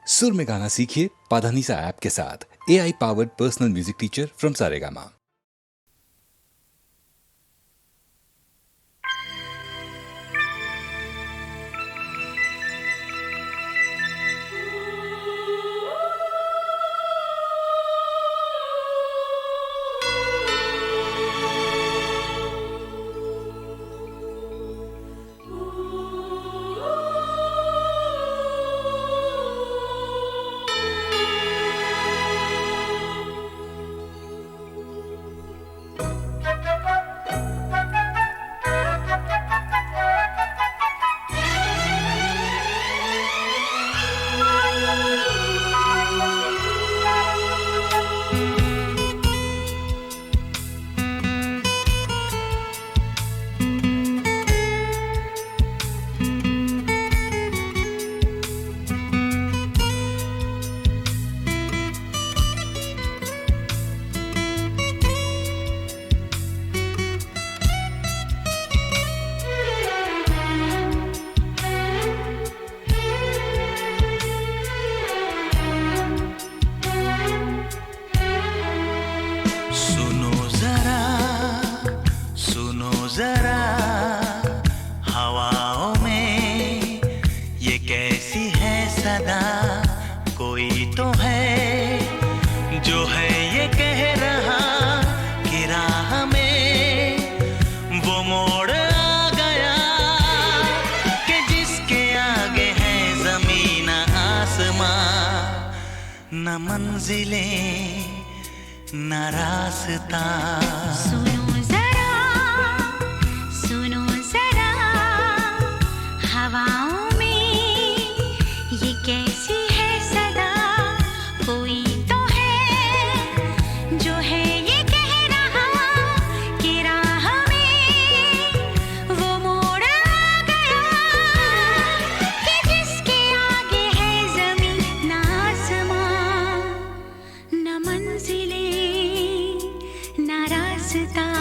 सुर में गाना सीखिए पाधानीसा ऐप के साथ। AI powered personal music teacher from Saregama. जरा हवाओं में ये कैसी है सदा, कोई तो है जो है ये कह रहा कि राह में वो मोड़ आ गया कि जिसके आगे है जमीन आसमां, न मंजिलें न रास्ता। हवाओं में ये कैसी है सदा, कोई तो है जो है ये कह रहा कि राह में वो मोड़ आ गया कि जिसके आगे है ज़मीन आसमां, न मंजिलें न रास्ता।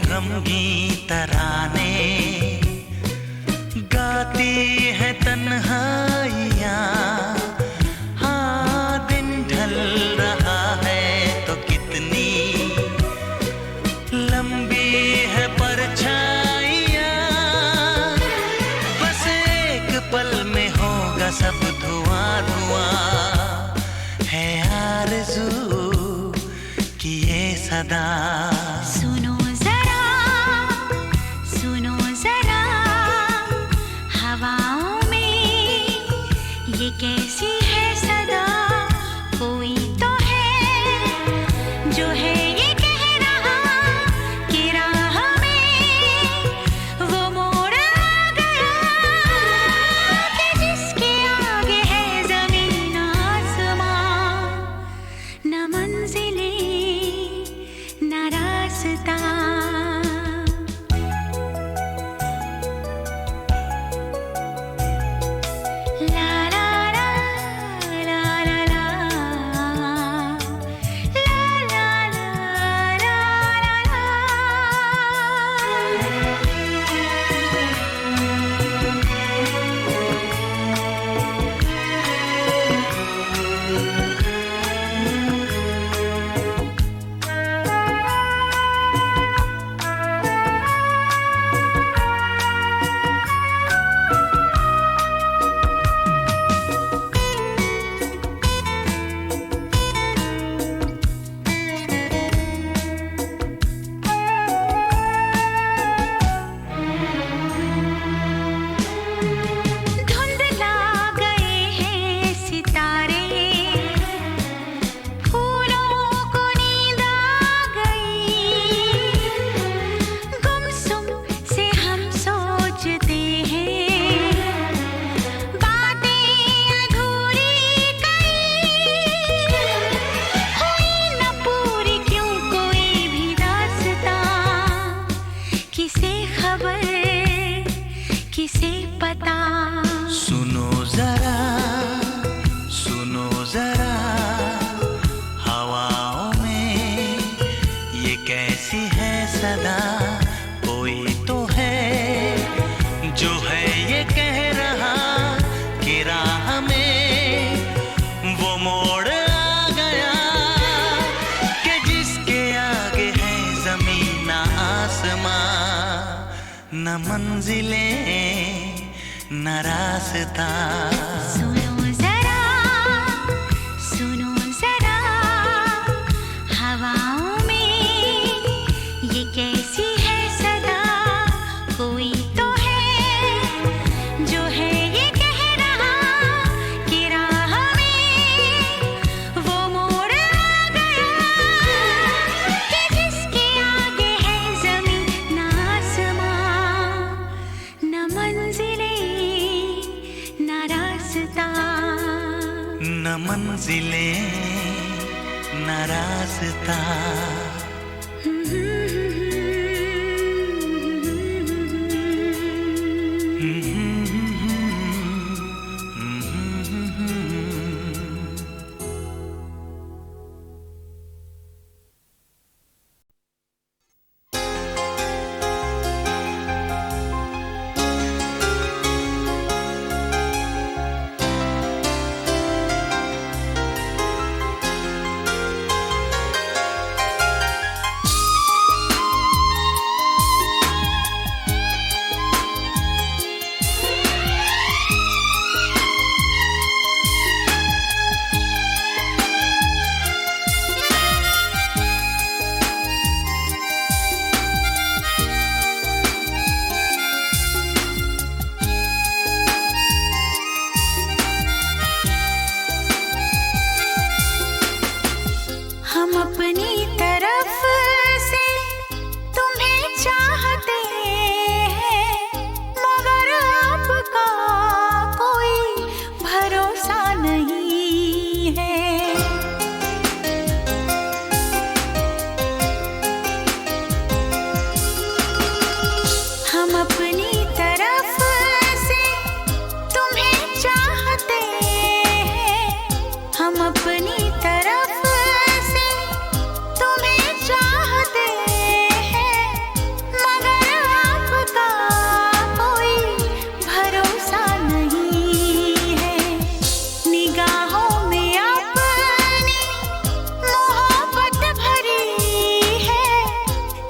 गमगीन तराने गाती है तन्हाइयाँ, हाँ दिन ढल रहा है तो कितनी लंबी है परछाइयाँ, बस एक पल में होगा सब धुआं धुआं, है आरज़ू कि ये सदा। हवाओं में ये कैसी है सदा, कोई तो है जो है ये कह रहा कि राह में वो मोड़ आ गया कि जिसके आगे है ज़मीन आसमां, न मंजिलें न राह। मोड़ आ गया कि जिसके आगे है जमीन न आसमां, न मंजिलें न रास्ता। सुनो जरा, सुनो जरा, हवाओं में ये कैसी है सदा। कोई तो है जो है ये कह रहा कि राह में वो मोड़ आ गया कि जिसके आगे है जमीन न आसमां, न मंजिलें न रास्ता। न मंजिलें न रास्ता। हम अपनी तरफ से तुम्हें चाहते हैं, मगर आपका कोई भरोसा नहीं है। हम अपनी तरफ से तुम्हें चाहते हैं, हम अपनी तरफ तुम्हें चाहते हैं, मगर आपका कोई भरोसा नहीं है। निगाहों में अपनी मोहब्बत भरी है,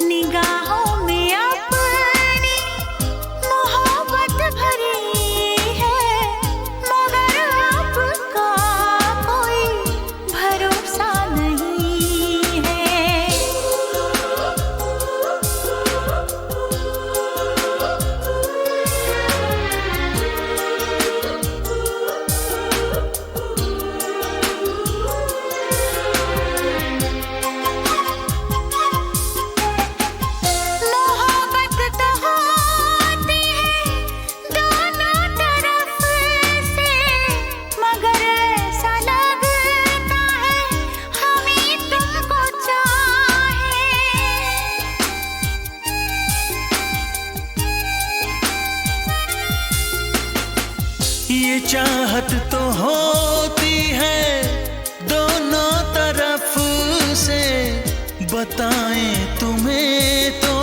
निगाहों में अपनी मोहब्बत भरी है, मगर आपका कोई भरोसा नहीं है। मोहब्बत तो होती है दोनों तरफ से, मगर ऐसा लगता है हम ही तुमको चाहें। ये चाहत तो होती है दोनों तरफ से, बताएं तुम्हें तो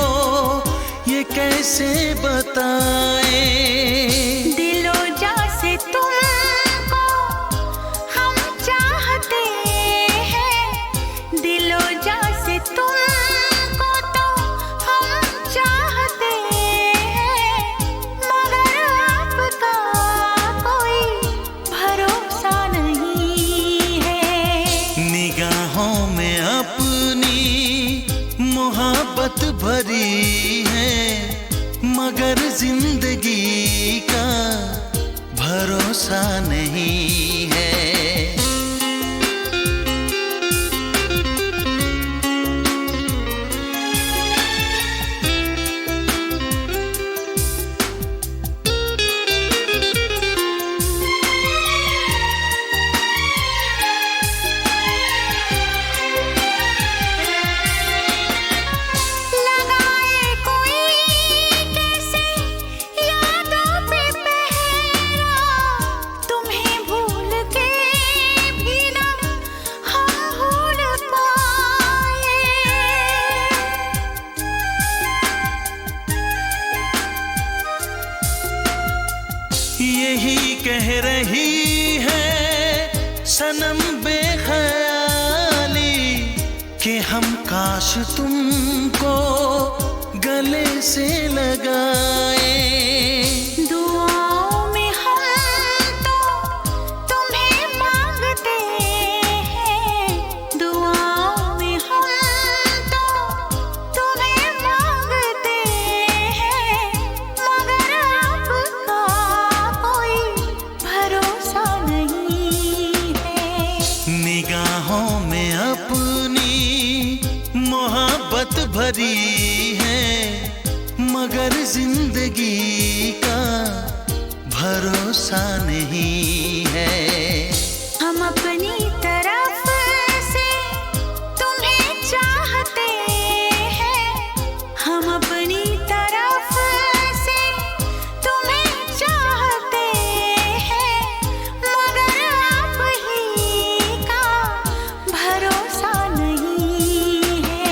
ये कैसे बताएं। दिलो जा से तुमको हम चाहते हैं, दिलो जा से तुमको तो हम चाहते हैं, मगर आपका कोई भरोसा नहीं है। निगाहों में अपनी मोहब्बत भरी है, मगर जिंदगी का भरोसा नहीं है। लगाए कोई कैसे यादों पे पहरा, तुम्हें भूल बेख्याली कि हम काश तुमको गले से लगाए। दुआओं में हम तो तुम्हें मांगते हैं, दुआओं में हम तो तुम्हें मांगते हैं, मगर आपका कोई भरोसा नहीं है। निगाहों में अपनी मोहब्बत भरी है, मगर जिंदगी का भरोसा नहीं है। हम अपनी तरफ से तुम्हें चाहते हैं, हम अपनी तरफ से तुम्हें चाहते हैं, मगर आप ही का भरोसा नहीं है।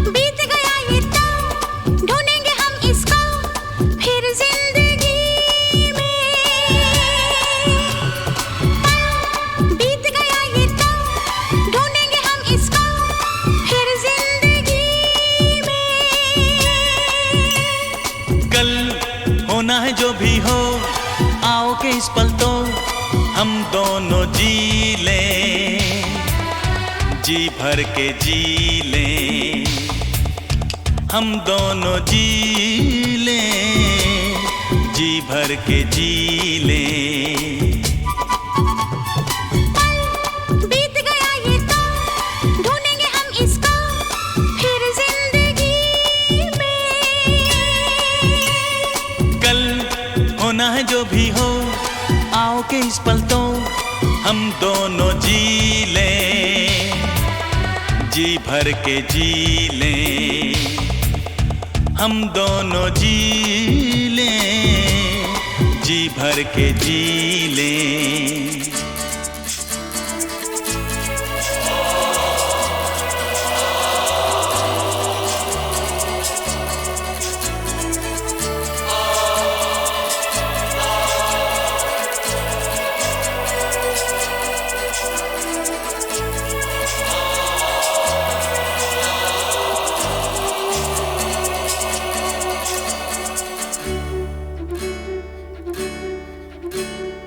बीत गया ये तो ढूंढेंगे हम इसको फिर जिंदगी में। बीत गया ये तो ढूंढेंगे हम इसको फिर जिंदगी में। कल होना है जो भी हो, आओ के इस पल तो हम दोनों जी लें, जी भर के जी लें, हम दोनों जी लें, जी भर के जी लें। बीत गया ये तो ढूंढेंगे हम इसको फिर जिंदगी में। कल होना है जो भी हो, आओ के इस पल तो हम दोनों जी लें, जी भर के जी लें, हम दोनों जी लें, जी भर के जी लें।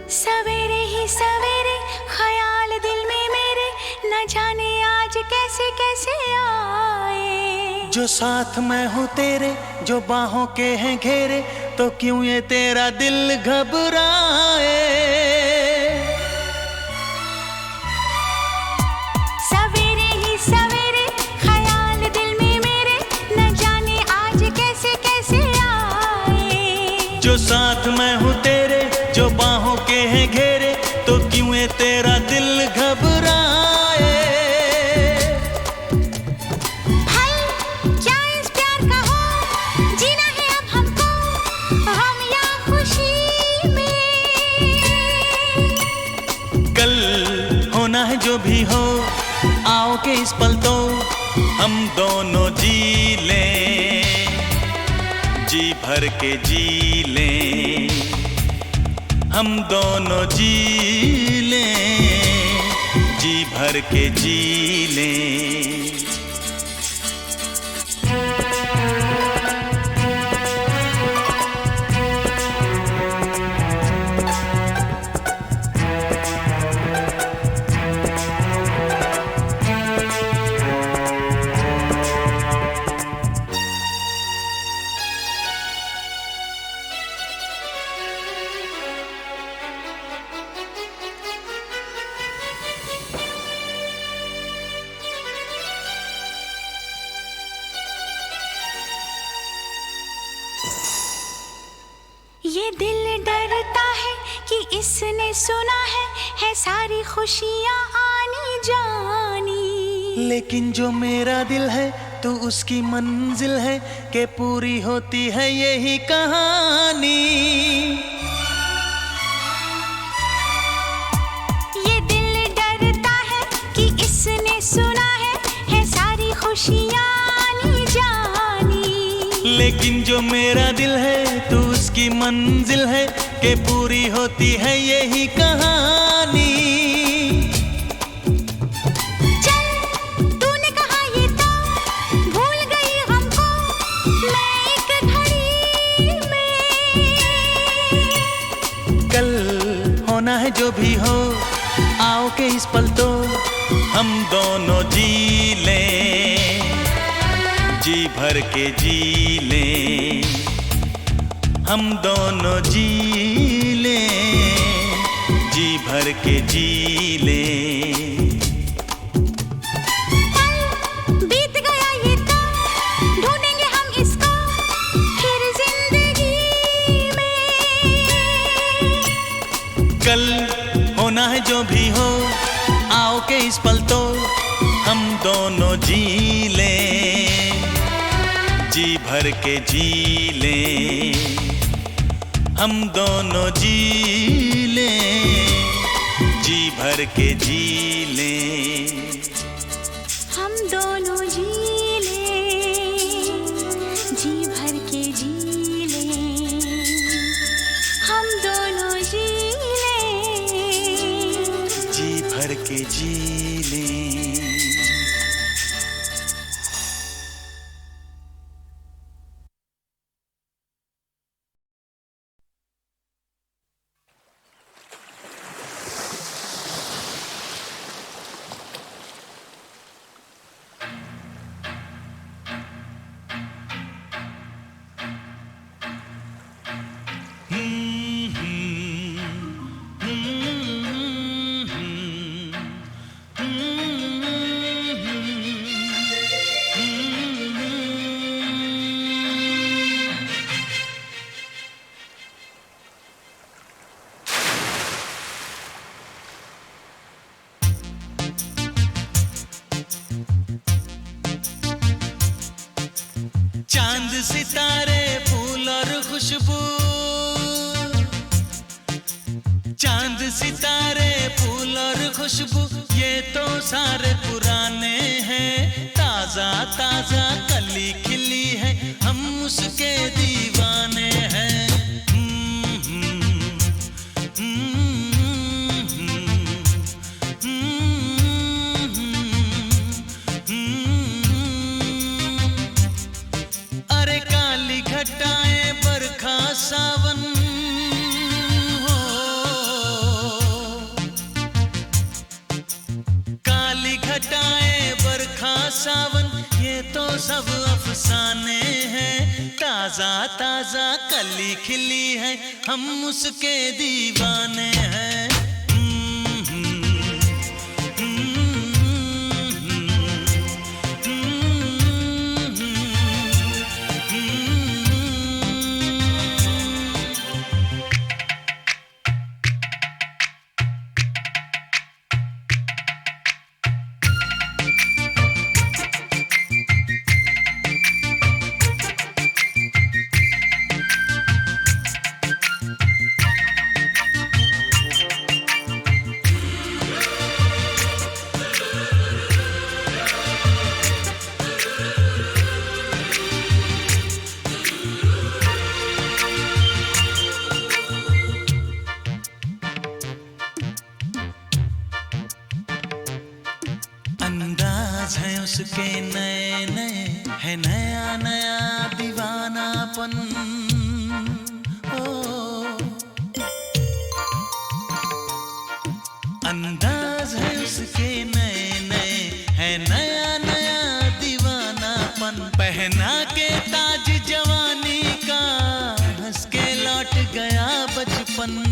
सवेरे ही सवेरे ख्याल दिल में मेरे, न जाने आज कैसे कैसे आए। जो साथ मैं हूँ तेरे, जो बाहों के हैं घेरे, तो क्यों ये तेरा दिल घबराए। सवेरे ही सवेरे ख्याल दिल में मेरे, न जाने आज कैसे कैसे आए। जो साथ मैं हूँ तेरे, जो बाहों के हैं घेरे, तो क्यों ये तेरा दिल घबराए। भाई क्या इस प्यार का हो, जीना है अब हमको गम या खुशी में। कल होना है जो भी हो, आओ के इस पल तो हम दोनों जी लें, जी भर के जी लें, हम दोनों जी लें, जी भर के जी लें। ये दिल डरता है कि इसने सुना है सारी खुशियाँ आनी जानी। लेकिन जो मेरा दिल है तो उसकी मंजिल है कि पूरी होती है यही कहानी। ये दिल डरता है कि इसने सुना है सारी खुशियाँ आनी जानी। लेकिन जो मेरा दिल है तो उसकी मंजिल है कि पूरी होती है यही कहानी। चल तूने कहा ये तो भूल गई हमको मैं एक घड़ी में। कल होना है जो भी हो, आओ के इस पल तो हम दोनों जी लें, जी भर के जी लें, हम दोनों जी लें, जी भर के जी लें। बीत गया ये तो ढूंढेंगे हम इसको फिर जिंदगी में। कल होना है जो भी हो, आओ के इस पल तो हम दोनों जी लें, जी भर के जी लें, हम दोनों जी लें, जी भर के जी लें। हम दोनों जी लें, जी भर के जी लें, हम दोनों जी लें, जी भर के जी लें। चांद सितारे फूल और खुशबू, चांद सितारे फूल और खुशबू ये तो सारे पुराने हैं। ताजा ताजा कली खिली है, हम उसके दीवाने हैं। अरे काली घटाएं बरखा सावन हो, काली घटाएं बरखा सावन ये तो सब अफसाने हैं। ताजा ताजा कली खिली है, हम उसके दीवाने हैं। अंदाज है उसके नए नए, है नया नया दीवानापन। ओ अंदाज है उसके नए नए, है नया नया दीवानापन। पहना के ताज जवानी का, हंस के लौट गया बचपन।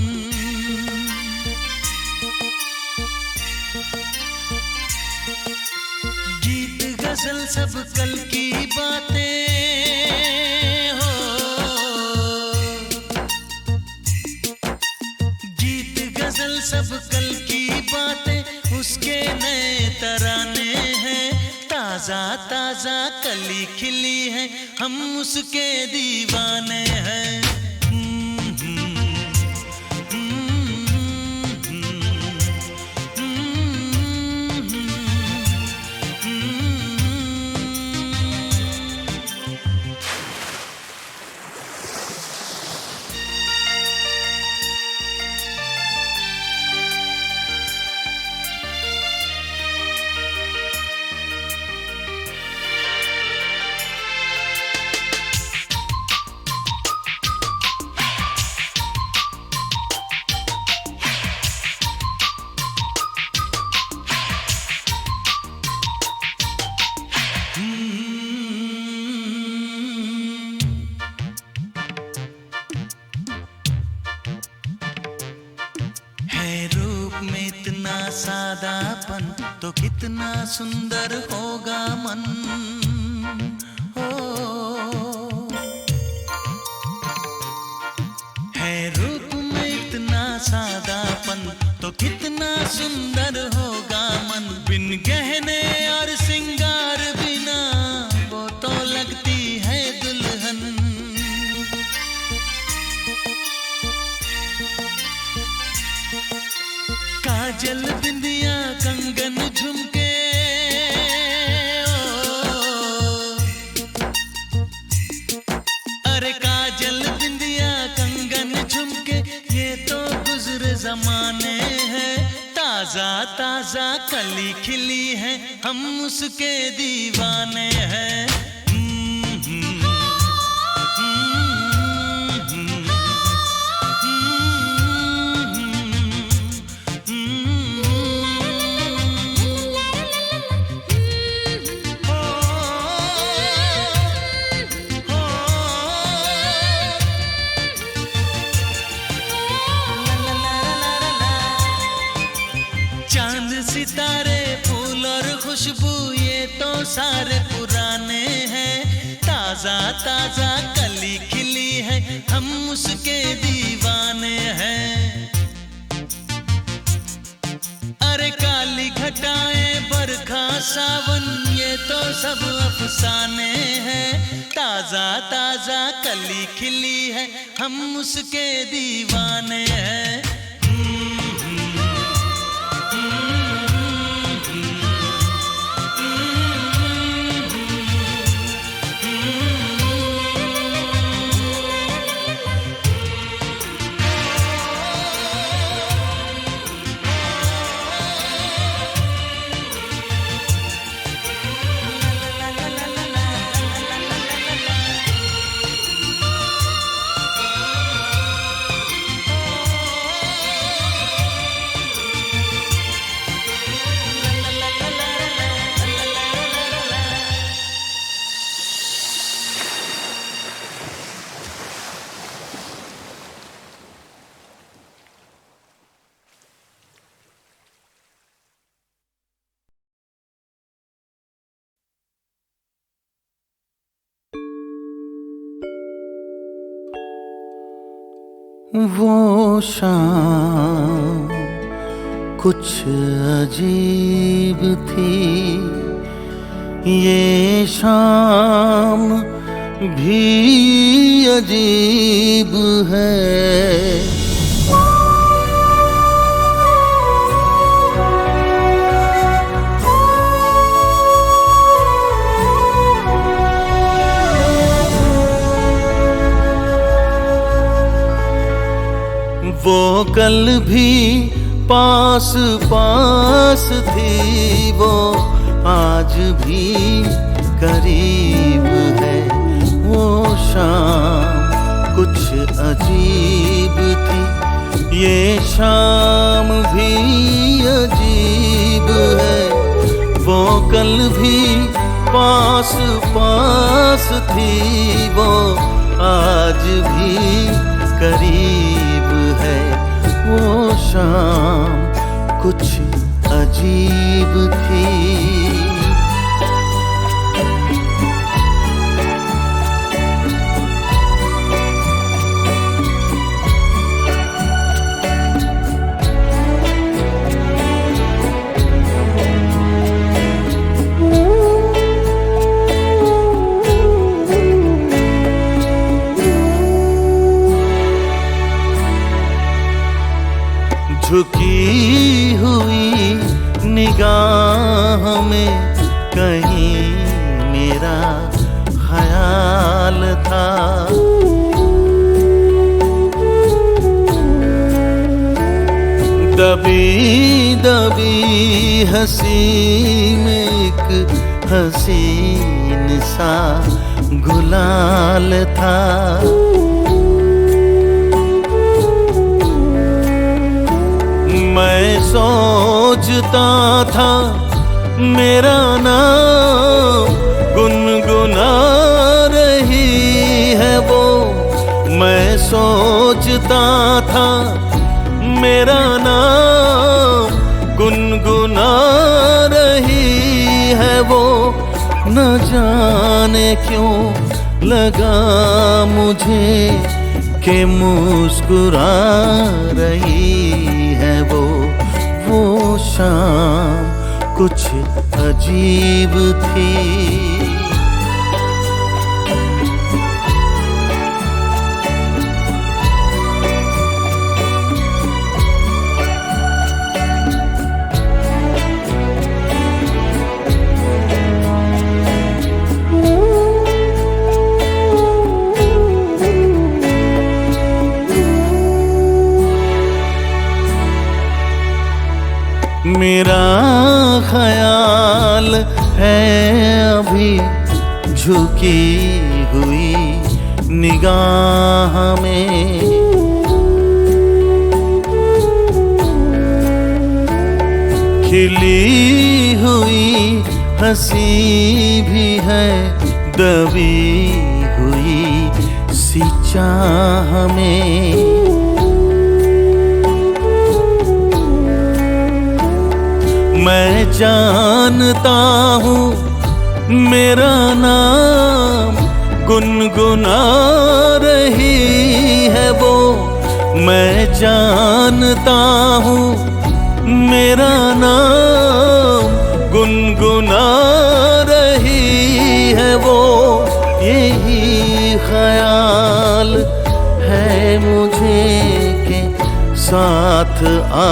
गीत गजल सब कल की बातें हो, सब कल की बातें उसके नए तराने हैं। ताजा ताजा कली खिली है, हम उसके दीवाने हैं। सादापन तो कितना सुंदर होगा मन। हो है रूप में इतना सादापन तो कितना सुंदर होगा मन। बिन गहने और सिंगार बिना वो तो लगती है दुल्हन। काजल बिंदिया कंगन झुमके, अरे काजल बिंदिया कंगन झुमके ये तो गुजरे जमाने हैं। ताजा ताजा कली खिली है, हम उसके दीवाने हैं। चांद सितारे फूल और खुशबू ये तो सारे पुराने हैं। ताजा ताजा कली खिली है, हम उसके दीवाने हैं। अरे काली घटाएं बरखा सावन ये तो सब अफसाने हैं। ताजा ताजा कली खिली है, हम उसके दीवाने हैं। वो शाम कुछ अजीब थी, ये शाम भी अजीब है। वो कल भी पास पास थी, वो आज भी करीब है। वो शाम कुछ अजीब थी, ये शाम भी अजीब है। वो कल भी पास पास थी, वो आज भी करीब है। वो शाम कुछ अजीब थी। झुकी हुई निगाह में कहीं मेरा ख्याल था। दबी दबी हंसी में एक हसीन सा गुलाल था। मैं सोचता था मेरा नाम गुनगुना रही है वो। मैं सोचता था मेरा नाम गुनगुना रही है वो। न जाने क्यों लगा मुझे कि मुस्कुरा रही है वो। वो शाम कुछ अजीब थी। मेरा ख्याल है अभी झुकी हुई निगाह में। खिली हुई हंसी भी है दबी हुई सी चाह में। मैं जानता हूँ मेरा नाम गुनगुना रही है वो। मैं जानता हूँ मेरा नाम गुनगुना रही है वो। यही ख्याल है मुझे के साथ आ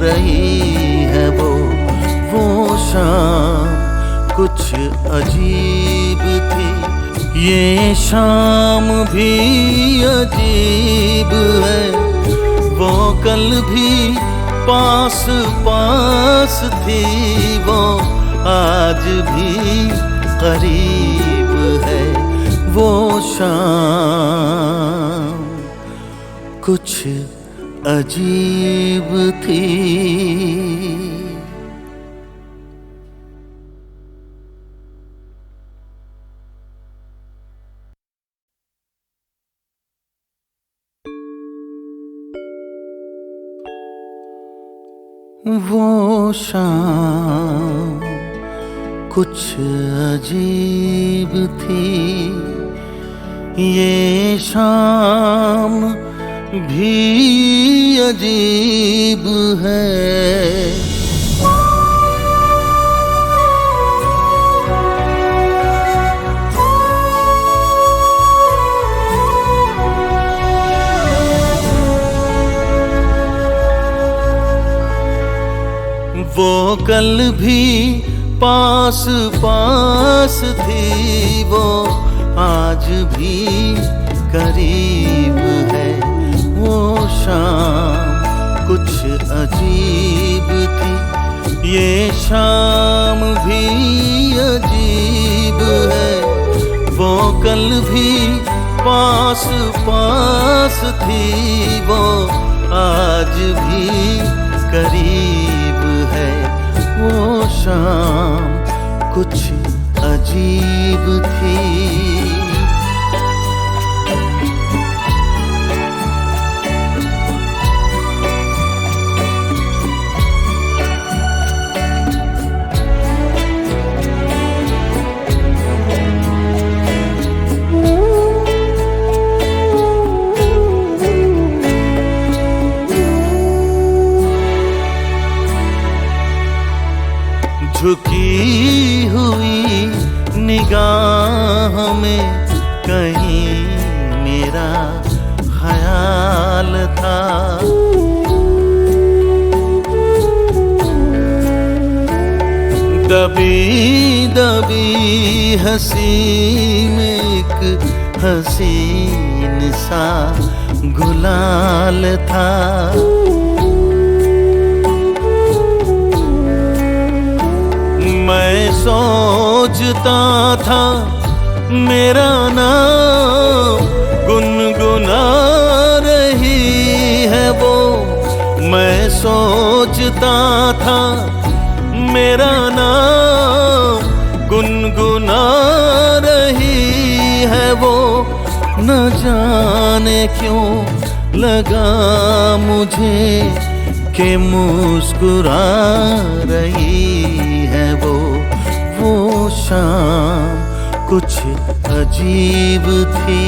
रही है वो। वो शाम कुछ अजीब थी। ये शाम भी अजीब है। वो कल भी पास पास थी वो आज भी करीब है। वो शाम कुछ अजीब थी। वो शाम कुछ अजीब थी। ये शाम भी अजीब है। वो कल भी पास पास थी वो आज भी करीब है। वो शाम कुछ अजीब थी। ये शाम भी अजीब है। वो कल भी पास पास थी वो आज भी करीब है। वो शाम कुछ अजीब थी। झुकी हुई निगाह में कहीं मेरा ख्याल था। हंसी में एक हसीन सा गुलाल था। मैं सोचता था मेरा नाम गुनगुना रही है वो। मैं सोचता था मेरा नाम गुनगुना रही है वो। न जाने क्यों लगा मुझे कि मुस्कुरा रही है वो। वो शाम कुछ अजीब थी।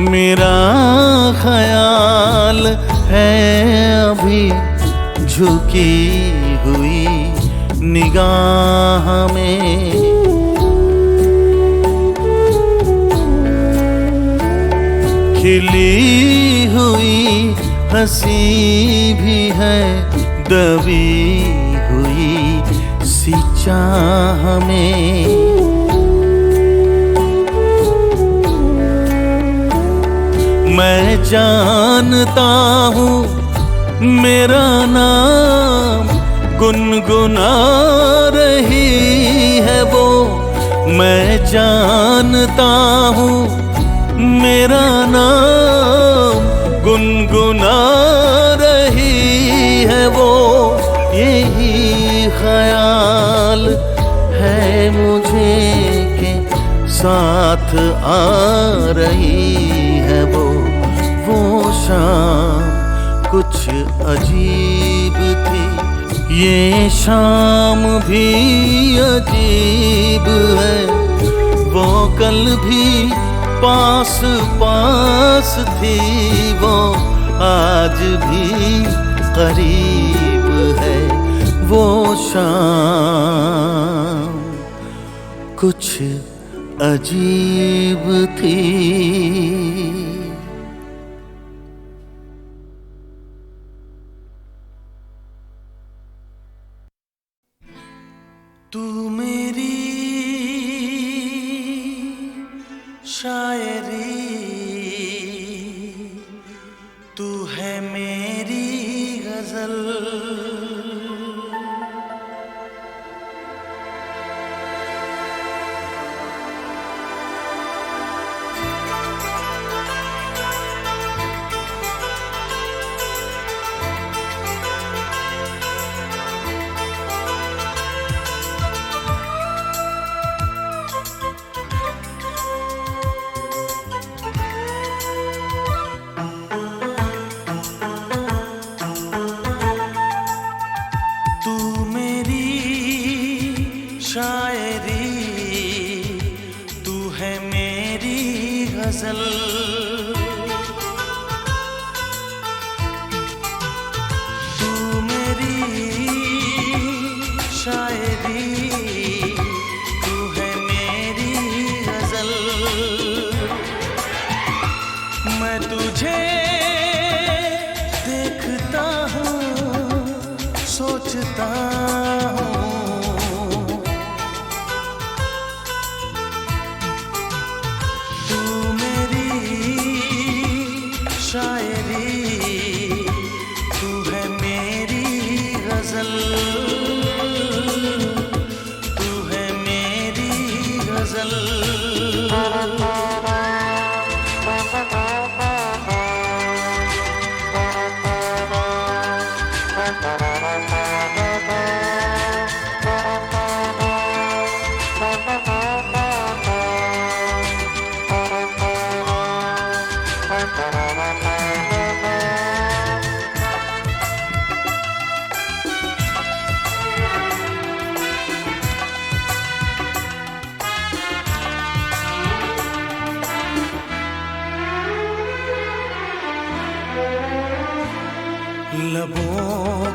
मेरा ख्याल है अभी झुकी हुई निगाह में। खिली हुई हंसी भी है दबी हुई सी चाह में। मैं जानता हूँ मेरा नाम गुनगुना रही है वो। मैं जानता हूँ मेरा नाम गुनगुना रही है वो। यही ख्याल है मुझे के साथ आ रही है वो। वो शाम कुछ अजीब थी। ये शाम भी अजीब है। वो कल भी पास पास थी। वो आज भी करीब है। वो शाम कुछ अजीब थी। तू मेरी शायरी, तू है मेरी गजल। तू मेरी शायरी, तू है मेरी गजल। मैं तुझे देखता हूँ, सोचता हूँ, शायरी, तू है मेरी गजल, तू है मेरी गजल।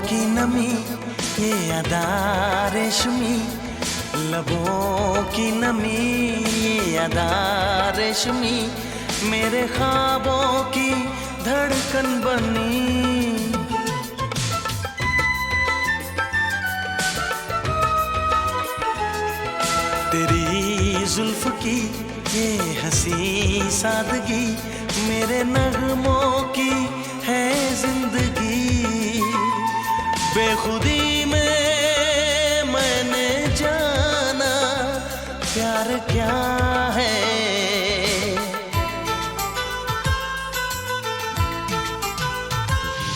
की नमी, ये अदा रेशमी, लबों की नमी, ये अदा रेशमी, मेरे ख्वाबों की धड़कन बनी। तेरी जुल्फ की ये हंसी सादगी, मेरे नगमों की है जिंदगी। बेखुदी में मैंने जाना प्यार क्या है।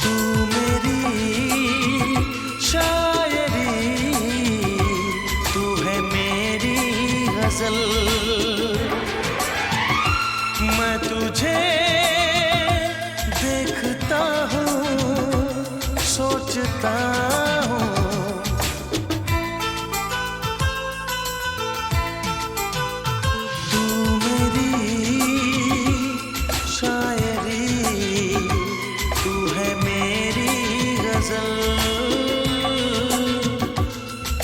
तू मेरी शायरी, तू है मेरी गजल। मैं तुझे देखता हूँ, सोचता हूँ, तू मेरी शायरी, तू है मेरी गजल,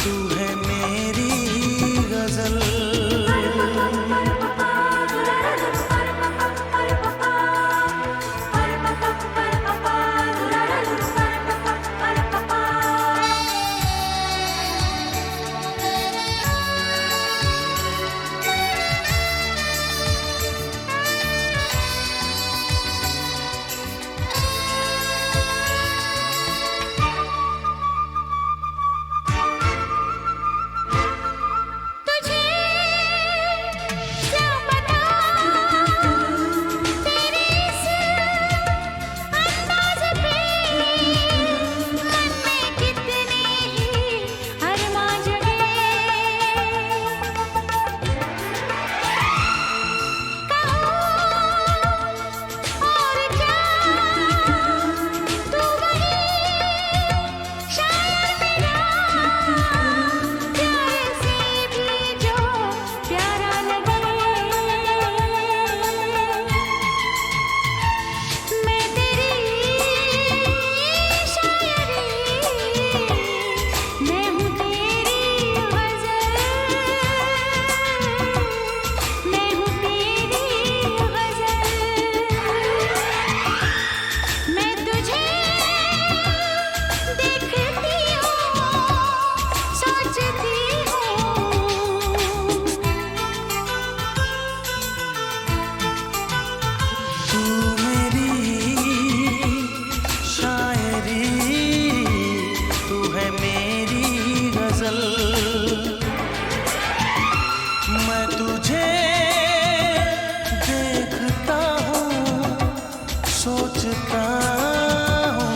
तू है मेरी गजल। मैं तुझे देखता हूँ, सोचता हूँ।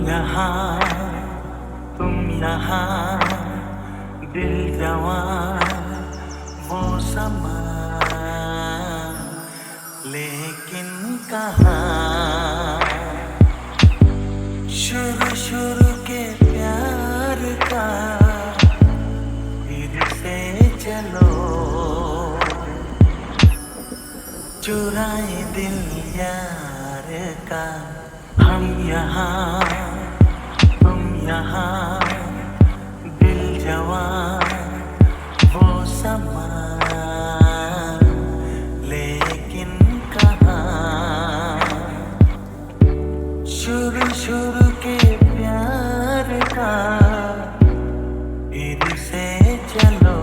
यहाँ तुम यहाँ, दिल जवां वो समा, लेकिन कहाँ शुरू शुरू के प्यार का फिर से चलो, चुराए दिल यार का। हम यहाँ तुम यहाँ, दिल जवां वो समा, लेकिन कहाँ शुरू शुरू के प्यार का फिर से चलो,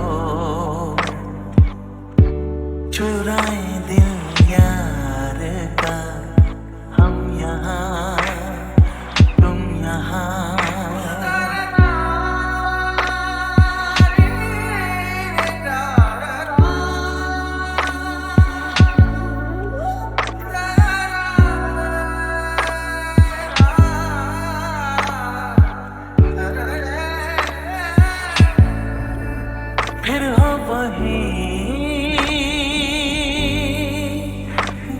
चुराए दिल यार का। हम यहाँ तुम यहाँ, फिर हो वही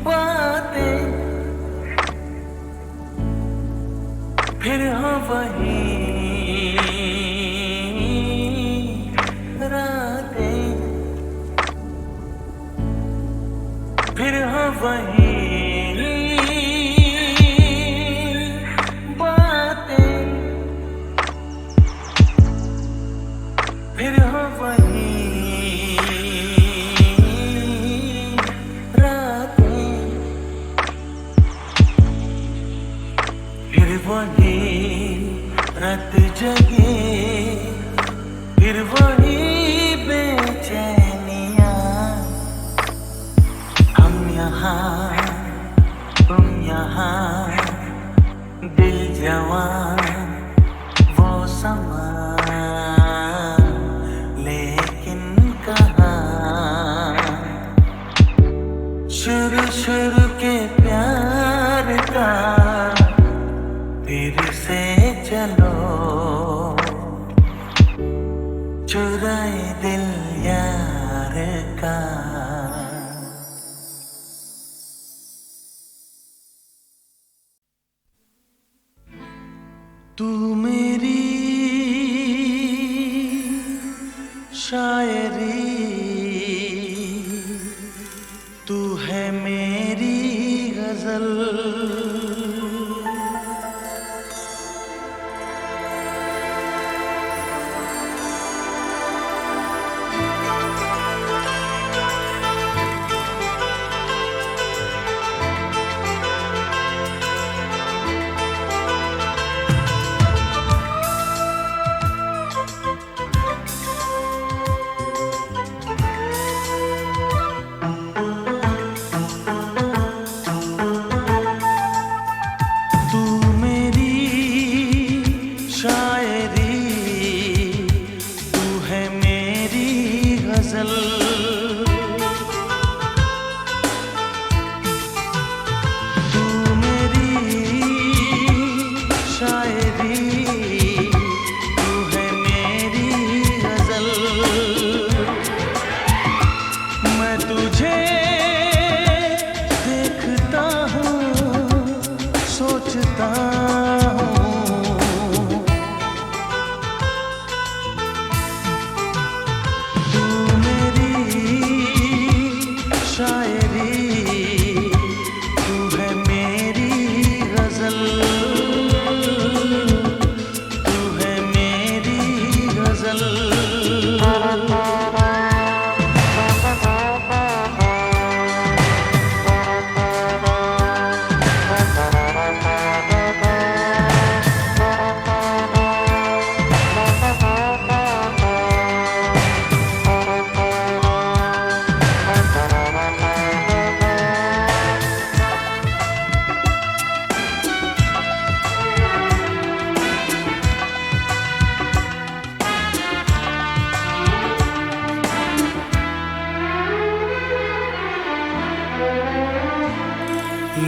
बातें, फिर हो वही रातें, फिर हो वही बातें, फिर हो वही रातें, फिर वही रात जगे, फिर वही बेचैनियाँ। हम यहाँ तुम यहाँ, दिल जवां वो समा, लेकिन कहाँ शुरू शुरू के प्यार का फिर से चलो, चुराए दिल यार का। तू मेरी शायरी, तू है मेरी गजल,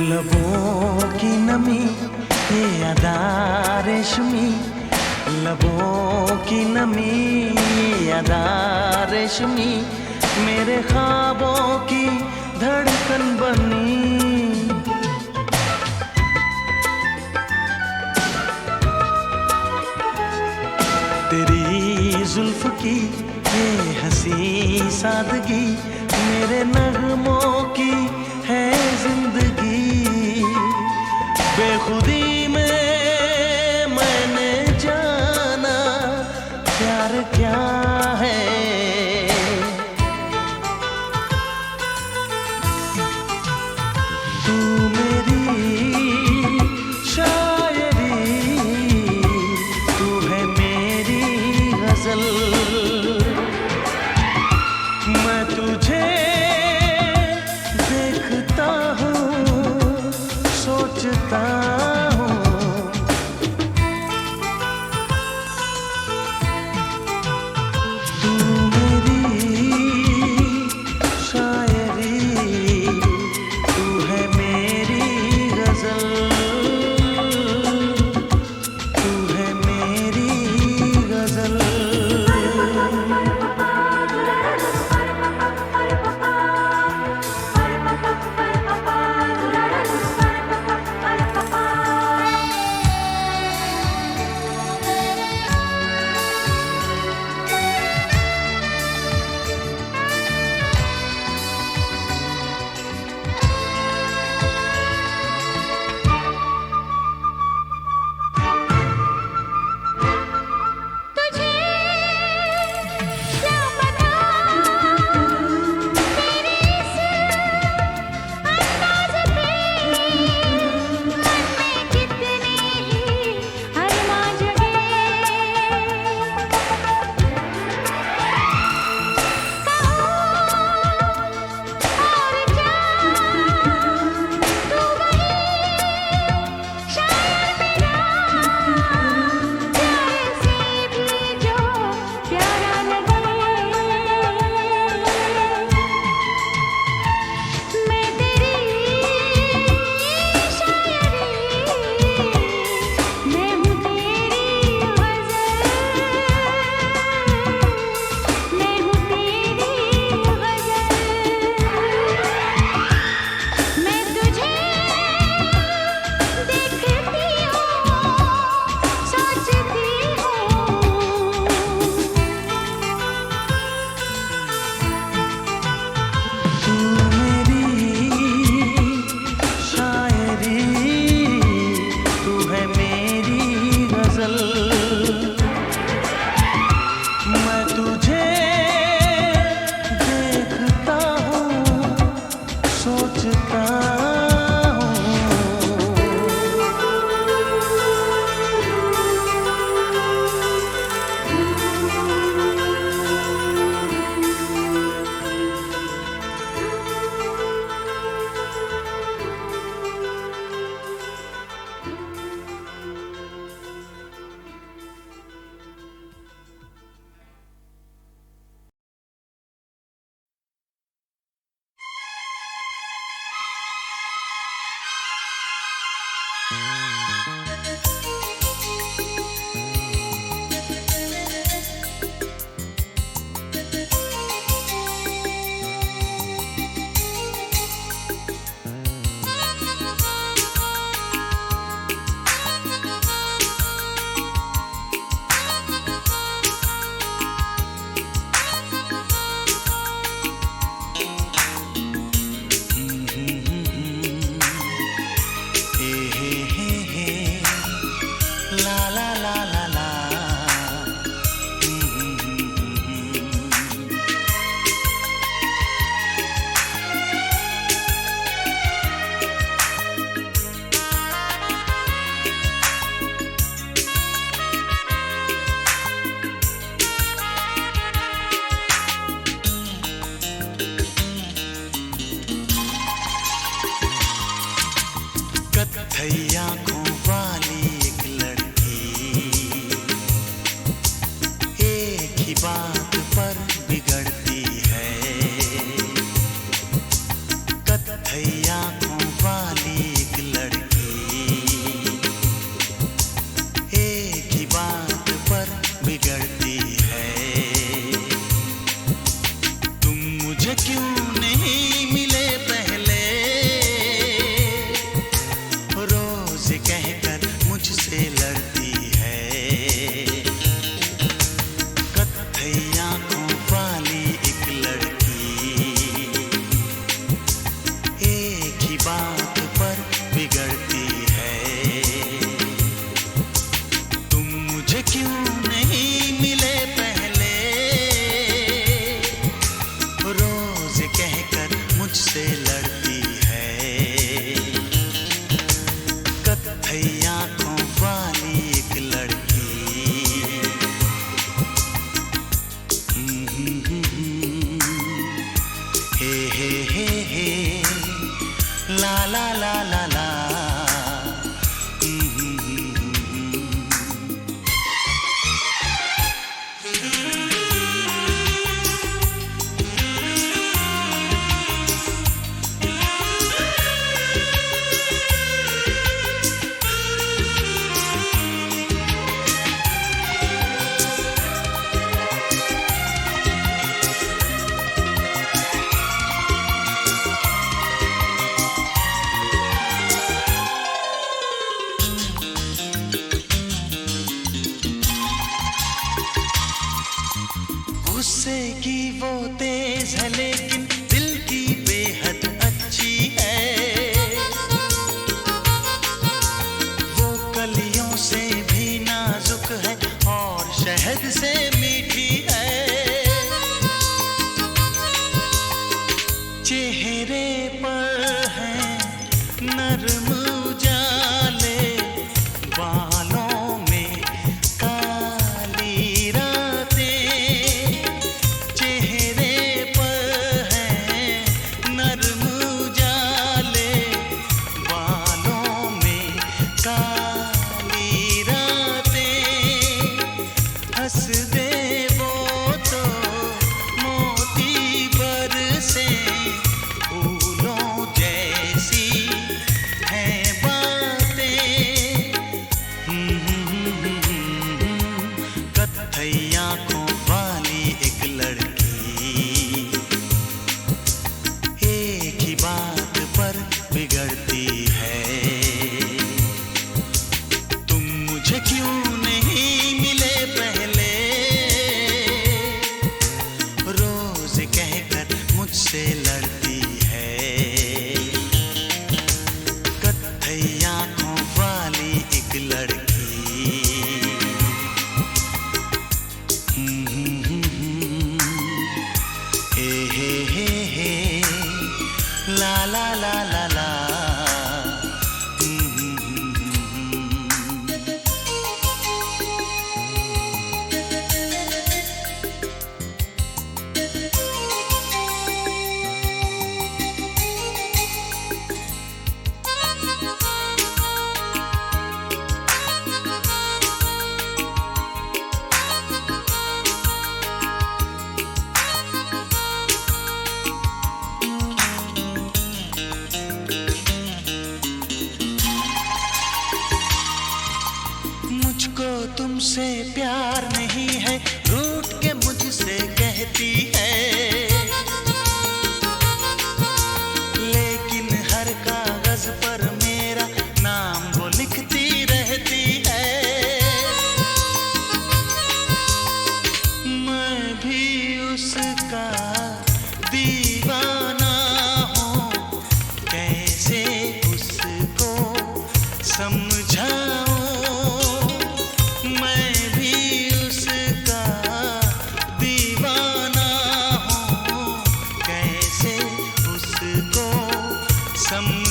लबों की नमी ये अदा रेशमी, लबों की नमी, ये अदा रेशमी, मेरे ख्वाबों की धड़कन बनी। तेरी जुल्फ की ये हंसी सादगी, मेरे नगमों की है जिंदगी। बेखुदी में मैंने जाना प्यार क्या है। तू मेरी शायरी, तू है मेरी गजल। मैं तुझे देखता हूँ, सोचता हूँ, तू मेरी शायरी, तू है मेरी गजल, तू है मेरी गजल। तुझे क्या पता तेरे इस अंदाज़ पे मन में कितने ही अरमां जगे। कहो और क्या, तू वही शायर मेरा, प्यारे से भी जो प्यारा लगे। मैं तेरी शायरी, मैं हूँ तेरी गज़ल, मैं हूँ तेरी गज़ल। मैं तुझे देखती हूँ, सोचती हूँ, तू मेरी शायरी, तू है मेरी गजल। मैं तुझे देखता हूँ, सोचता हूँ, कत्थई आँखों वाली एक लड़की, एक ही बात पर बिगड़ती है। कत्थई आँखों वाली एक लड़की, बात पर बिगड़ती है। तुम मुझे क्यों नहीं मिले पहले, रोज कहकर मुझसे लड़ती है। कत्थई आंखों वाली एक लड़की, हे ला ला ला ला ला। गुस्से की वो तेज है लेकिन दिल की बेहद अच्छी है। वो कलियों से भी नाजुक है और शहद से मीठी है। चेहरे पर है नरम उजाले, बालों में काली रातें। चेहरे पर है नरम उजाले, बालों में काली रातें। हंस दे वो तो मोती बरसे, फूलों जैसी हैं बातें। कत्थई आंखों वाली एक लड़की, एक ही बात पर बिगड़ती है। तुम मुझे क्यों नहीं मिले पहले, रोज कहकर मुझसे लड़ती है। कत्थई आंखों वाली एक लड़की, हे ला ला ला ला ला। मुझको तुमसे प्यार नहीं है, रूठ के मुझसे कहती है। लेकिन हर कागज पर मेरा नाम वो लिखती रहती है। मैं भी उसका दीवाना हूँ, कैसे उसको समझाऊं। मैं भी उसका दीवाना हूँ, कैसे उसको समझाऊं।